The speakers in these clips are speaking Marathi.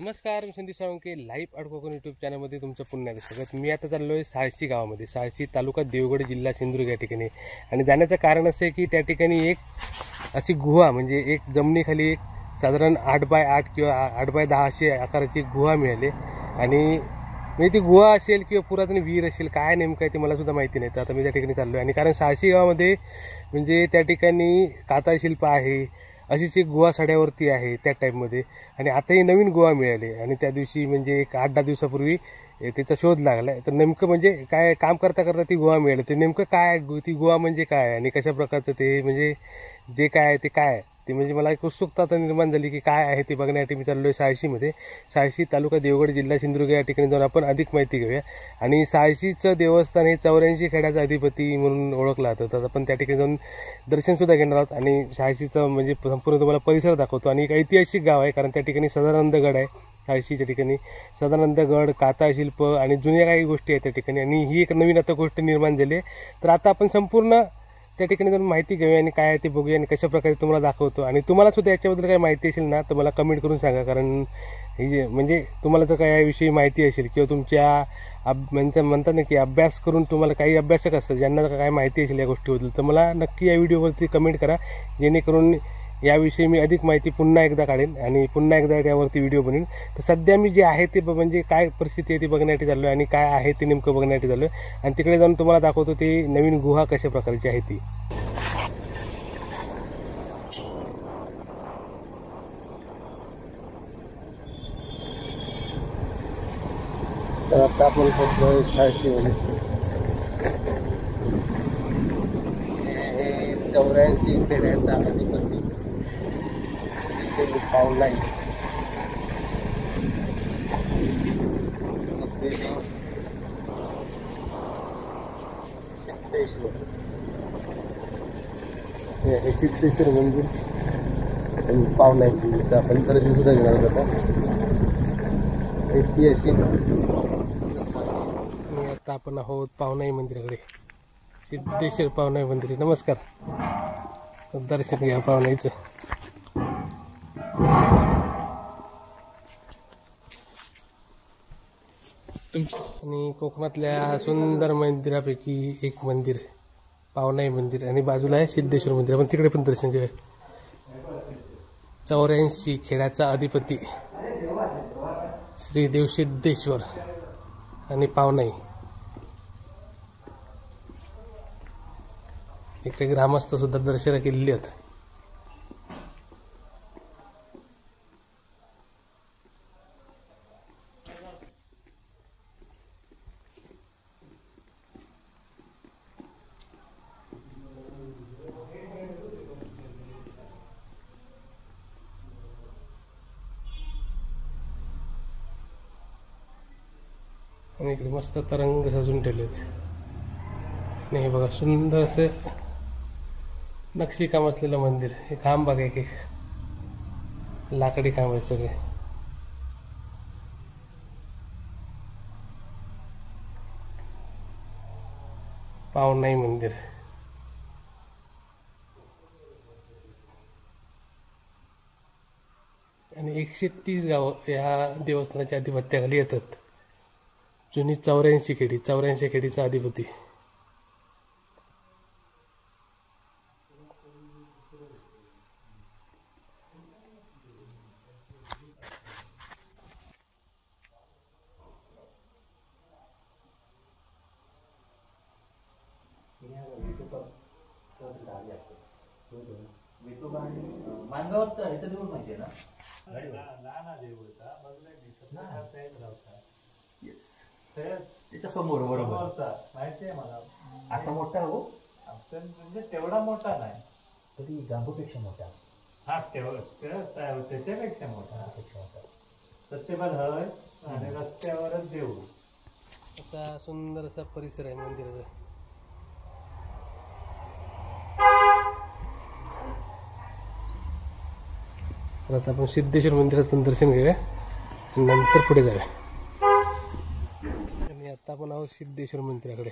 नमस्कार, मी Sandeep Salunke live art Konkan YouTube चॅनलमध्ये तुमचं पुन्हा स्वागत। मी आता चाललो आहे साळशी गावामध्ये, साळशी तालुका देवगड जिल्हा सिंधुदुर्ग या ठिकाणी। आणि जाण्याचं कारण असं आहे की त्या ठिकाणी एक अशी गुहा म्हणजे एक जमिनीखाली एक साधारण 8x8 किंवा 8x10 अशी आकाराची गुहा मिळाली। आणि म्हणजे ती गुहा असेल किंवा पुरातन विहीर असेल, काय नेमकं आहे ते मला सुद्धा माहिती नाही। तर आता मी त्या ठिकाणी चाललो आहे आणि कारण साळशी गावामध्ये म्हणजे त्या ठिकाणी काता शिल्प आहे, अशीच एक गुहा साड्यावरती आहे त्या टाईपमध्ये। आणि आता ही नवीन गुहा मिळाली आणि त्या दिवशी म्हणजे एक 8-10 दिवसापूर्वी त्याचा शोध लागला। तर नेमकं म्हणजे काय काम करता करता ती गुहा मिळाली, तर नेमकं काय ती गुहा म्हणजे काय आणि कशा प्रकारचं ते म्हणजे जे काय आहे ते काय ते म्हणजे मला एक उत्सुकता आता निर्माण झाली की काय आहे ते बघण्यासाठी मी चाललोय साळशीमध्ये। साळशी तालुका देवगड जिल्हा सिंधुदुर्ग या ठिकाणी जाऊन आपण अधिक माहिती घेऊया। आणि साळशीचं देवस्थान हे 84 खेड्याचा अधिपती म्हणून ओळखलं जातं, तर आपण त्या ठिकाणी जाऊन दर्शन सुद्धा घेणार आहोत। आणि साळशीचं म्हणजे संपूर्ण तुम्हाला परिसर दाखवतो। आणि एक ऐतिहासिक गाव आहे, कारण त्या ठिकाणी सदानंद गड आहे। साळशीच्या ठिकाणी सदानंद गड, काता शिल्प आणि जुन्या काही गोष्टी आहेत त्या ठिकाणी। आणि ही एक नवीन आता गोष्ट निर्माण झाली आहे। तर आता आपण संपूर्ण त्या ठिकाणी जाऊन माहिती घेऊया आणि काय आहे ते बघूया आणि कशा प्रकारे तुम्हाला दाखवतो। आणि तुम्हाला सुद्धा याच्याबद्दल काही माहिती असेल ना तर मला कमेंट करून सांगा, कारण हे म्हणजे तुम्हाला जर काही याविषयी माहिती असेल किंवा तुमच्या म्हणतात ना की अभ्यास करून तुम्हाला काही अभ्यासक असतात ज्यांना काय माहिती असेल या गोष्टीबद्दल, तर मला नक्की या व्हिडिओवरती कमेंट करा, जेणेकरून याविषयी मी अधिक माहिती पुन्हा एकदा काढेन आणि पुन्हा एकदा त्यावरती व्हिडिओ बनवेन। तर सध्या मी जे आहे ते म्हणजे काय परिस्थिती आहे ती बघण्यासाठी चाललो आहे आणि काय आहे ते नेमकं बघण्यासाठी चाललो आहे। आणि तिकडे जाऊन तुम्हाला दाखवतो ती नवीन गुहा कशा प्रकारची आहे ती। तर आता आपण पोहोचलोय साळशीमध्ये। 84 खेड्याचा अधिपती पावला आहे। सिद्धेश्वर मंदिर पावला आहे, आपण दर्शन सुद्धा घेणार होता ऐतिहासिक। आता आपण आहोत पावनाई मंदिराकडे, सिद्धेश्वर पावनाई मंदिर। नमस्कार, दर्शन घ्या पावनाईचं। आणि कोकणातल्या सुंदर मंदिरापैकी एक मंदिर पावनाई मंदिर, आणि बाजूला आहे सिद्धेश्वर मंदिर। आपण तिकडे पण दर्शन घेऊया। 84 खेड्याचा अधिपती श्री देव सिद्धेश्वर आणि पावनाई। इकडे ग्रामस्थ सुद्धा दर्शना केलेली आहेत। आणि इकडे मस्त तरंग सजून ठेवलेत। नाही बघा, सुंदर असे नक्षीकाम असलेलं मंदिर। हे खांब बघा, एक लाकडी खांब आहे सगळे। पावनाई मंदिर आणि 130 गाव या देवस्थानाच्या अधिपत्याखाली येतात। जुनी 84 खेडीचा अधिपती। मानगावात ह्याचा देऊळ माहिती आहे ना, त्याच्या समोर बरोबर माहिती आहे मला। आता मोठा हो, म्हणजे तेवढा मोठा नाही, तरी गांबूपेक्षा मोठा। हा त्याच्यापेक्षा मोठा सत्यपाल हय आणि रस्त्यावरच देऊ। असा सुंदर असा परिसर आहे मंदिराचा। तर आता आपण सिद्धेश्वर मंदिरात पण दर्शन घेऊया आणि नंतर पुढे जाऊया। आणि आता आपण आहोत सिद्धेश्वर मंदिराकडे।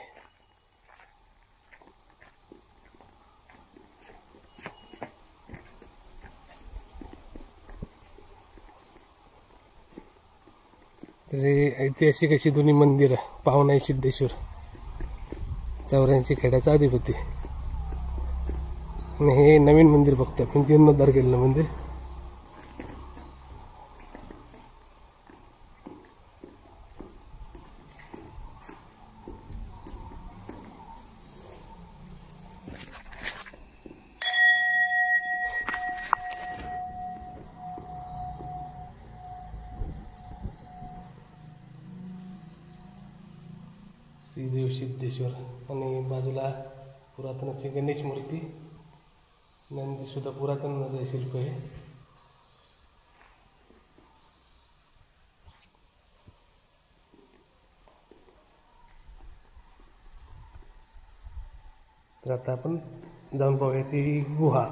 तसे ऐतिहासिक अशी दोन्ही मंदिरं, पावनाई सिद्धेश्वर, 84 खेड्याचा अधिपती. आणि हे नवीन मंदिर बघतो आपण, जीर्णोद्धार केलेलं मंदिर. श्रीदेव सिद्धेश्वर आणि बाजूला पुरातन अशी गणेश मूर्ती, नंदी सुद्धा पुरातन शिल्प आहे. तर आता आपण जाऊन पाहूया ती गुहा.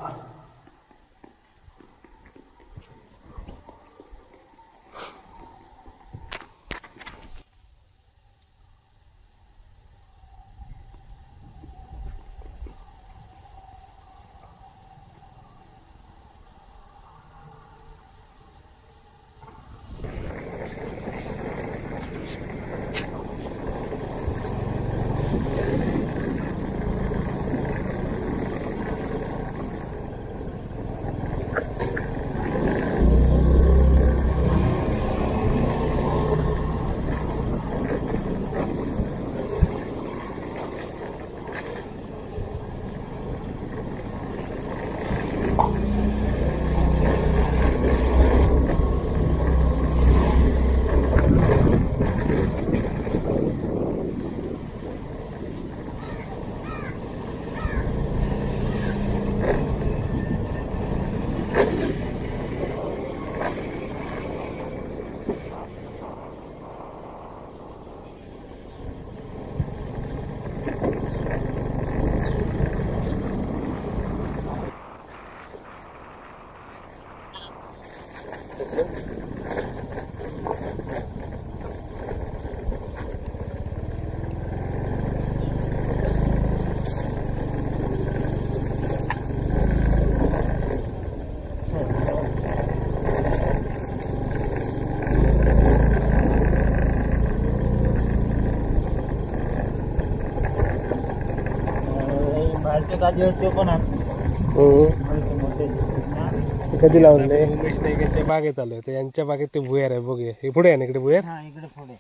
कधी लावले? उमेश नाईकांच्या बागेत आलोय, तर यांच्या बागेत ते भुयार आहे. बघूया, हे पुढे आहे ना इकडे भुयार. इकडे पुढे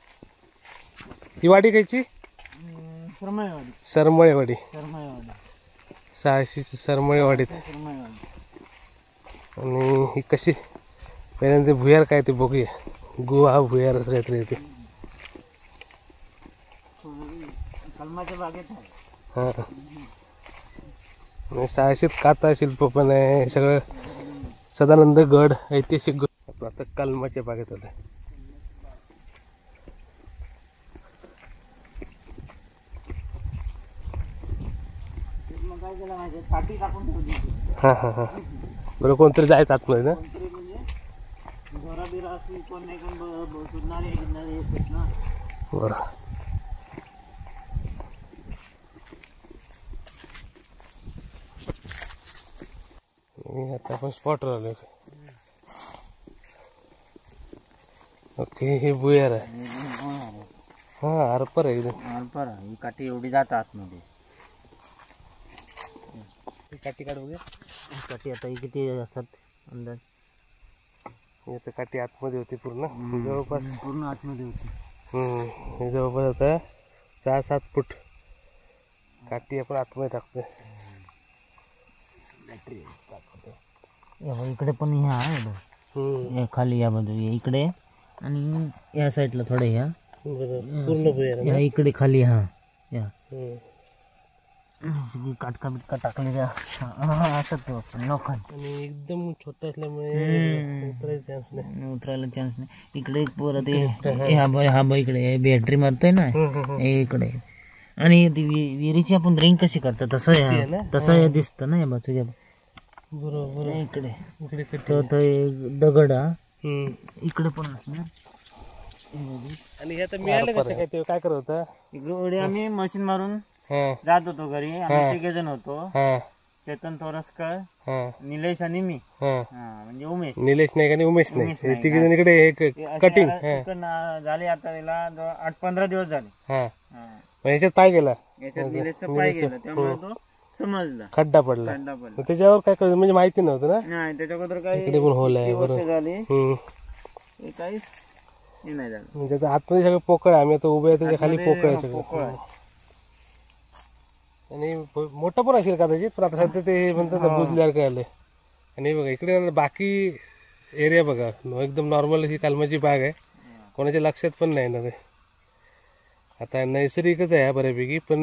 ही वाडी कायची? सरमळेवाडी. 86 सरमळेवाडीत. आणि ही कशी पहिल्यांदा भुयार काय ते बघूया. गुहा भुयार काहीतरी येते. कलमाच्या बागेत हा, 86 काता शिल्प पण आहे सगळं. सदानंद गड, ऐतिहासिक गड. आता कलमाच्या बागेत आलं. हा हा हा, बरं. कोणतरी जायचं आतमध्ये ना. बरं. आता आपण स्पॉटवर आलो. ओके, हे भुयार आहे. हा, आरपर आहे एकदम. आरपर ही काठी एवढी जात आतमध्ये. काठी काढ बघूया. काठी आता ही किती असतात अंदाज? हे काठी आतमध्ये होती पूर्ण, जवळपास पूर्ण आतमध्ये होती. हे जवळपास आता 6-7 फूट काठी आपण आतमध्ये टाकतोय. इकडे पण ह्या आहे खाली, या बाजू इकडे आणि या साईडला थोडे ह्या पूर्ण भुयार या इकडे खाली. हा, या काटका बिटका टाकलेल्या असत लोखंड. आणि एकदम छोटा असल्यामुळे उतरायला चान्स नाही. इकडे परत हा इकडे बॅटरी मारतोय ना इकडे. आणि ती विहिरीची आपण ड्रिंक कशी करतो तसं दिसतं ना या बाजूच्या. बरोबर. इकडे इकडे दगड इकडे पण असणार. आणि हे आता मिळालं कसं काय? ते काय करत होता? आम्ही मशीन मारून जात होतो घरी. आम्ही 3 जण होतो. चेतन थोरसकर, हा निलेश आणि मी. हा म्हणजे उमेश. निलेश नाईक आणि उमेश नाईक उमेश हे नाईक, तिघे जण इकडे कटिंग. झाले आता त्याला 8-15 दिवस झाले. हा ह्याच्यात पाय गेला, याच्यात निलेशचा पाय गेला, त्यामुळे तो समजला खड्डा पडला. खड्डा पडला. मग त्याच्यावर काय कळलं म्हणजे माहिती नव्हतं ना. नाही त्याच्याबद्दल काही इकडे पण होल आहे किती वर्ष बरोबर. झाली हम्म. हे काहीच हे नाही झालं. म्हणजे आता आतमध्ये सगळं पोकळ आहे, आम्ही आता उभे आहे त्याच्या खाली पोकळ आहे सगळं. पोकळ आहे. आणि मोठं पण असेल कदाचित, पण आता सध्या ते म्हणतात ना बुजल्यासारखं आलंय. आणि बघा इकडे बाकी एरिया बघा एकदम नॉर्मल अशी कलमाची बाग आहे, कोणाच्या लक्षात पण नाही ना ते. आता नैसर्गिकच आहे बऱ्यापैकी, पण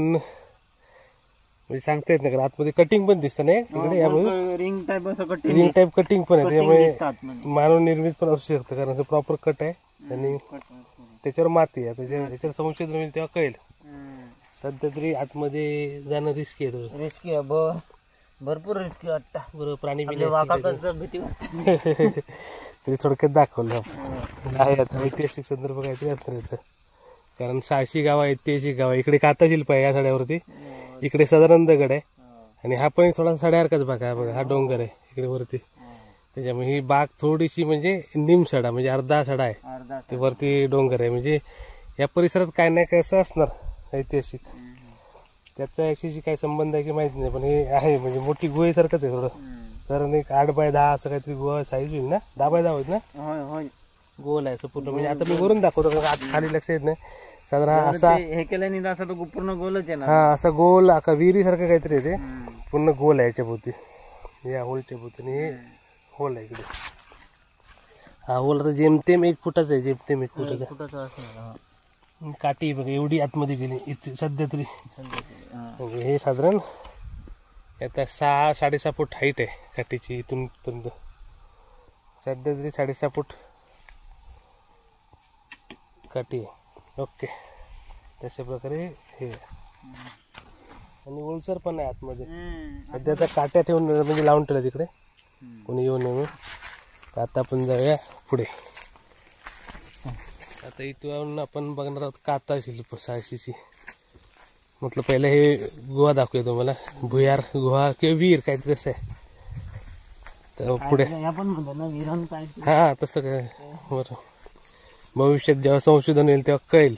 म्हणजे सांगता येत नाही कारण आतमध्ये कटिंग पण दिसतं नाही इकडे. यामध्ये रिंग टाईप असं रिंग टाईप कटिंग पण आहे, त्यामुळे दिसतात. मानव निर्मित पण असू शकतं कारण असं प्रॉपर कट आहे आणि त्याच्यावर माती आहे. त्याच्यावर संशोधन होईल तेव्हा कळेल. सध्या तरी आतमध्ये जाणं रिस्की आहे थोडं. रिस्की आहे, भरपूर रिस्की वाटतं. बरोबर प्राणी भीती वाटते. तरी थोडक्यात दाखवलं आहे. आता ऐतिहासिक संदर्भ काहीतरी असणार याचं, कारण 600 गाव ऐतिहासिक गाव आहे. इकडे काता शिल्प आहे या साड्यावरती, इकडे सदानंद गड आहे आणि हा पण थोडा साड्यासारखाच भाग आहे बघा. हा डोंगर आहे इकडे वरती, त्याच्यामुळे ही बाग थोडीशी म्हणजे निमसडा म्हणजे अर्धा सडा आहे, ते वरती डोंगर आहे. म्हणजे या परिसरात काय नाही काय असं असणार ऐतिहासिक. त्याचा याच्याशी काय संबंध आहे की माहिती नाही, पण हे आहे म्हणजे मोठी गुहेसारखंच आहे थोडं. कारण एक 8x10 असं काहीतरी गुहा साईज होईल ना, 10x10 होईल ना. गोल आहे असं पूर्ण, म्हणजे आता मी वरून दाखवतो कारण आज खाली लक्ष येत नाही. साधारण असा हे केल्याने असं तो पूर्ण गोलच आहे ना. हा असा गोल आका विहिरी सारखं काहीतरी आहे ते, पूर्ण गोल आहे याच्या भोवती, या होलच्या भोवती. आणि हे होल आहे इकडे. हा होल आता जेमतेम 1 फुटाचा आहे, जेमतेम 1 फुटाचा. काठी बघा एवढी आतमध्ये गेली इथे सध्या तरी. म्हणजे हे साधारण आता 6-6.5 फूट हाईट आहे काठीची इथून पर्यंत. सध्या तरी 6.5 फूट काठी आहे. ओके, तशा प्रकारे हे आणि ओलसर पण आहे आतमध्ये. सध्या आता काट्या ठेवून म्हणजे लावून ठेवल्या तिकडे, कोणी येऊ नये. आता आपण जाऊया पुढे. आता इथून आपण बघणार आहोत काता शिल्प 600ची. म्हटलं पहिलं हे गुहा दाखवूया तुम्हाला, भुयार गुहा किंवा वीर काहीतरी कसं आहे. तर पुढे हा तसं काय बरं, भविष्यात जेव्हा संशोधन येईल तेव्हा कळेल.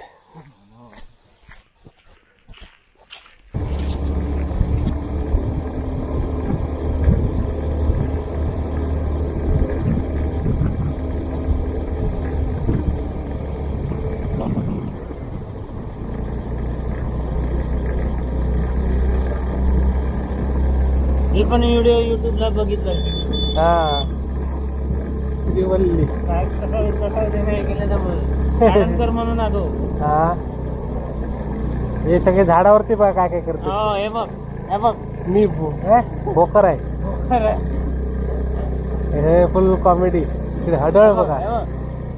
हे पण व्हिडिओ युट्यूबला बघितलं. हा श्रीवल्ली काय केलं म्हणून आलो. हा हे सगळे झाडावरती बघा काय काय करतो. हे बघ हे बघ मी भोकर आहे. हे फुल कॉमेडी. इकडे हडळ बघा,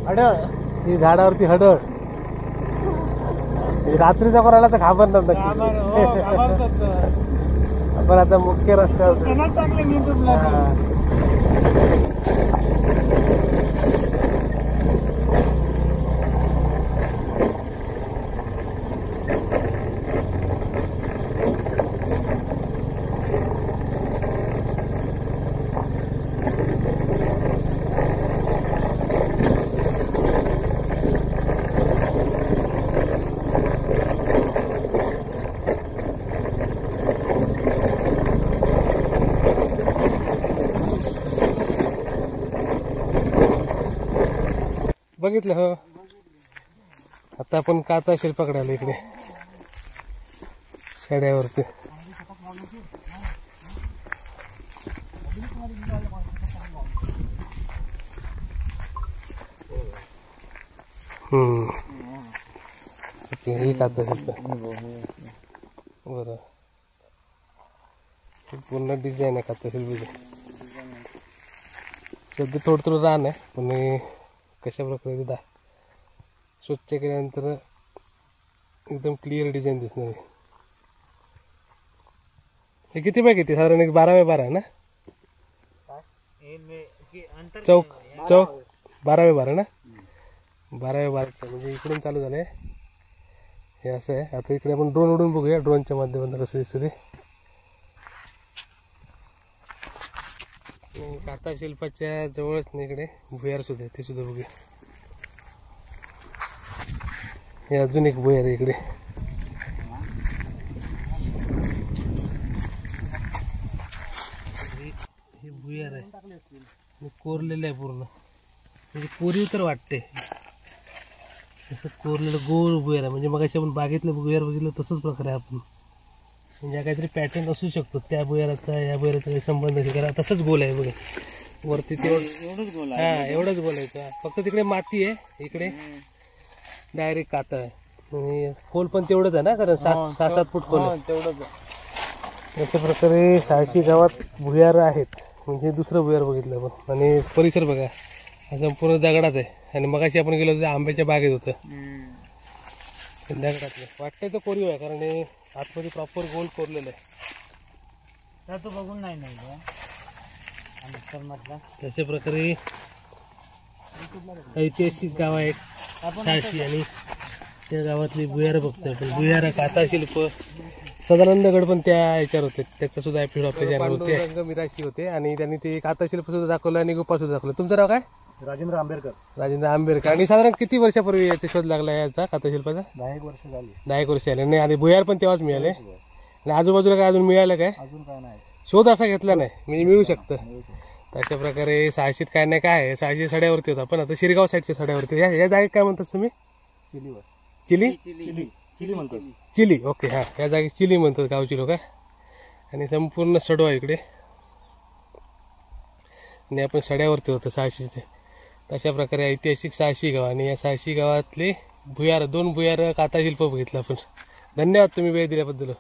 अडळ ही झाडावरती हडळ. रात्रीचा कोणाला तर घाबरणार नक्की. आपण आता मुख्य रस्त्यावर बघितलं. हो आता आपण काता शिल्पाकडे आलो इकडे शाड्यावरती. हे काता शिल्प बरं, पूर्ण डिझाईन आहे काता शिल्पाची. सध्या थोडं रान आहे, पण कशा प्रकारे स्वच्छ केल्यानंतर एकदम क्लिअर डिझाईन दिसणार आहे. हे किती बाय किती साधारण 12x12 आहे ना. चौक 12x12 ना. 12x12 म्हणजे इकडून चालू झालंय हे असं आहे. आता इकडे आपण ड्रोन उडून बघूया, ड्रोनच्या माध्यमातून कसं दिसतं ते. काता शिल्पाच्या जवळच ना इकडे भुयार सुद्धा आहे, ते सुद्धा बघूया. हे अजून एक भुयार आहे इकडे. हे भुयार आहे, कोरलेलं आहे पूर्ण, म्हणजे कोरीव तर वाटते. असं कोरलेलं गोल भुयार आहे, म्हणजे मग आपण बागेतलं भुयार बघितलं तसंच प्रकारे आपण, म्हणजे काहीतरी पॅटर्न असू शकतो त्या भुयाराचा या भुयाराचा काही संबंध नाही. कारण तसंच गोल आहे बघा वरती, एवढंच गोल आहे. हा एवढंच गोल आहे, फक्त तिकडे माती आहे, इकडे डायरेक्ट काता आहे. आणि खोल पण तेवढंच आहे ना, कारण 6-7 फूट खोल आहे तेवढंच. अशा प्रकारे 86 गावात भुयार आहेत. म्हणजे दुसरं भुयार बघितलं आपण. आणि परिसर बघा संपूर्ण दगडात आहे. आणि मगाशी आपण गेलो होतो आंब्याच्या बागेत होतं, दगडातलं वाटतंय तर कोरीव आहे, कारण हे आतमध्ये प्रॉपर गोल कोरलेलं आहे. तो बघून नाही तशा प्रकारे ऐतिहासिक गाव आहे 86 आणि त्या गावातली भुयार बघतोय आपण. भुयार, काता शिल्प, सदानंद गड पण त्या याच्यावर होते, त्याचा सुद्धा एपिसोड आपल्या चॅनल होते. मिराशी होते आणि त्यांनी ते काता शिल्प सुद्धा दाखवलं आणि गुफा सुद्धा दाखवलं. तुमचं नाव काय? राजेंद्र आंबेडकर. राजेंद्र आंबेडकर. आणि साधारण किती वर्षापूर्वी याचा शोध लागला याचा काता शिल्पाचा? 10 वर्ष झाली. 10 वर्ष आले नाही. आणि भुयार पण तेव्हाच मिळाले. आणि आजूबाजूला काय अजून मिळालं काय? अजून काय नाही, शोध असा घेतला नाही, म्हणजे मिळू शकतं. तशा प्रकारे 86 काय नाही काय आहे, 86 सड्यावरती होता. पण आता शिरगाव साईडच्या सड्यावरती. या जागेत काय म्हणतात तुम्ही? चिलीवर. चिली चिली म्हणतात. Chilli, okay. हा, या जागी चिली म्हणतात गावची लोक. आणि संपूर्ण सडवा इकडे, आणि आपण सड्यावरती होतो 86. तशा प्रकारे ऐतिहासिक 86 गाव. आणि या 86 गावातले भुयार, 2 भुयार काता शिल्प बघितलं आपण. धन्यवाद तुम्ही वेळ दिल्याबद्दल.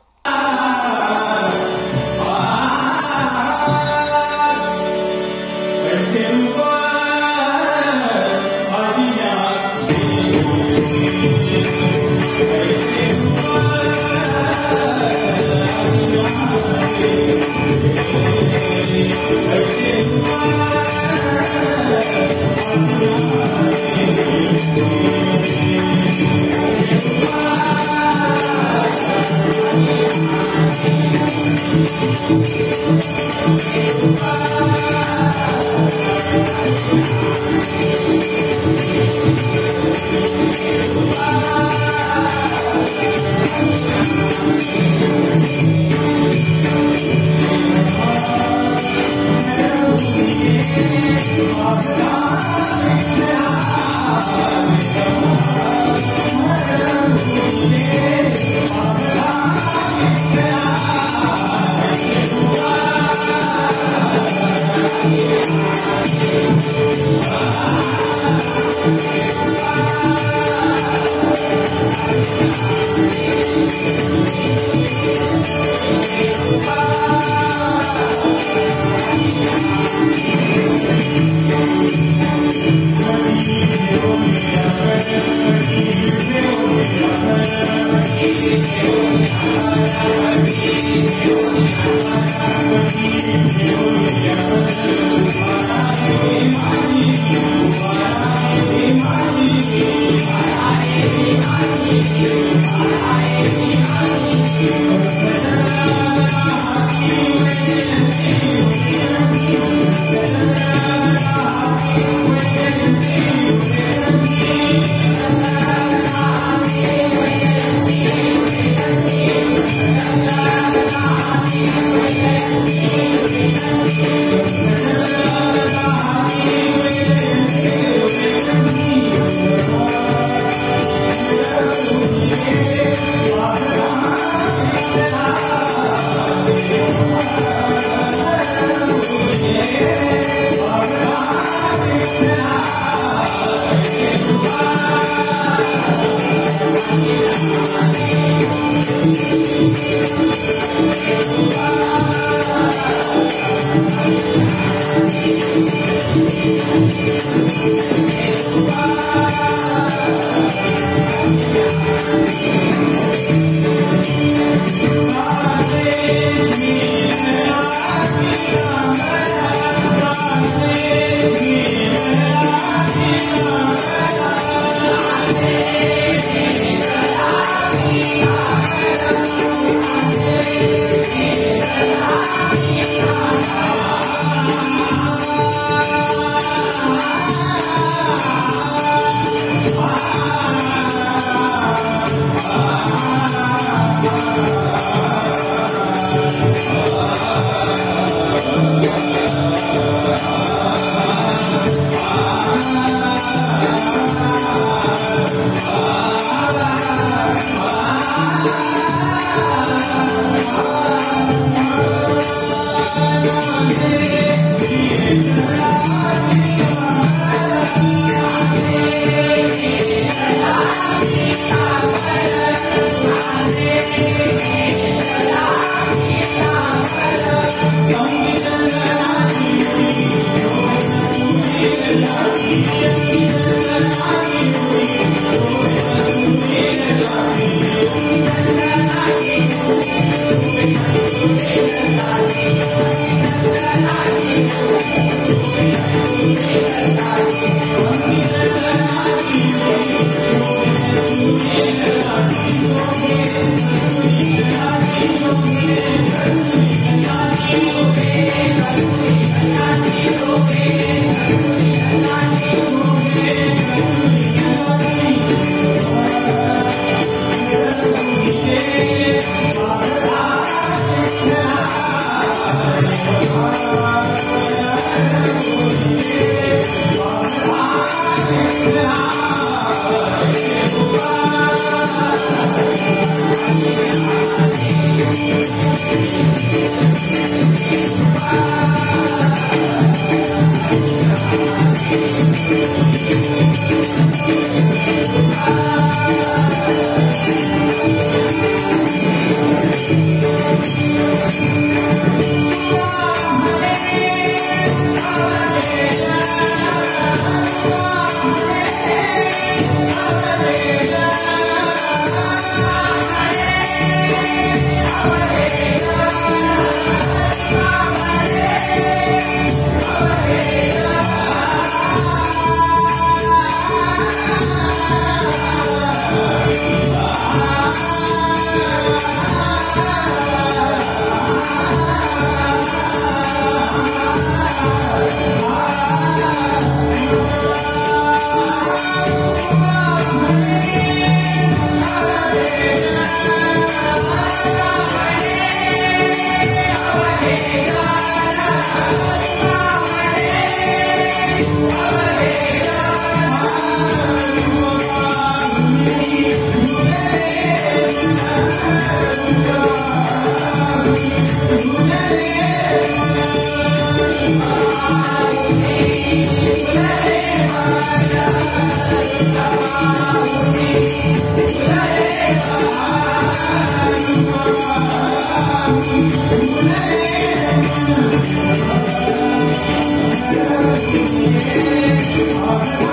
Thank you.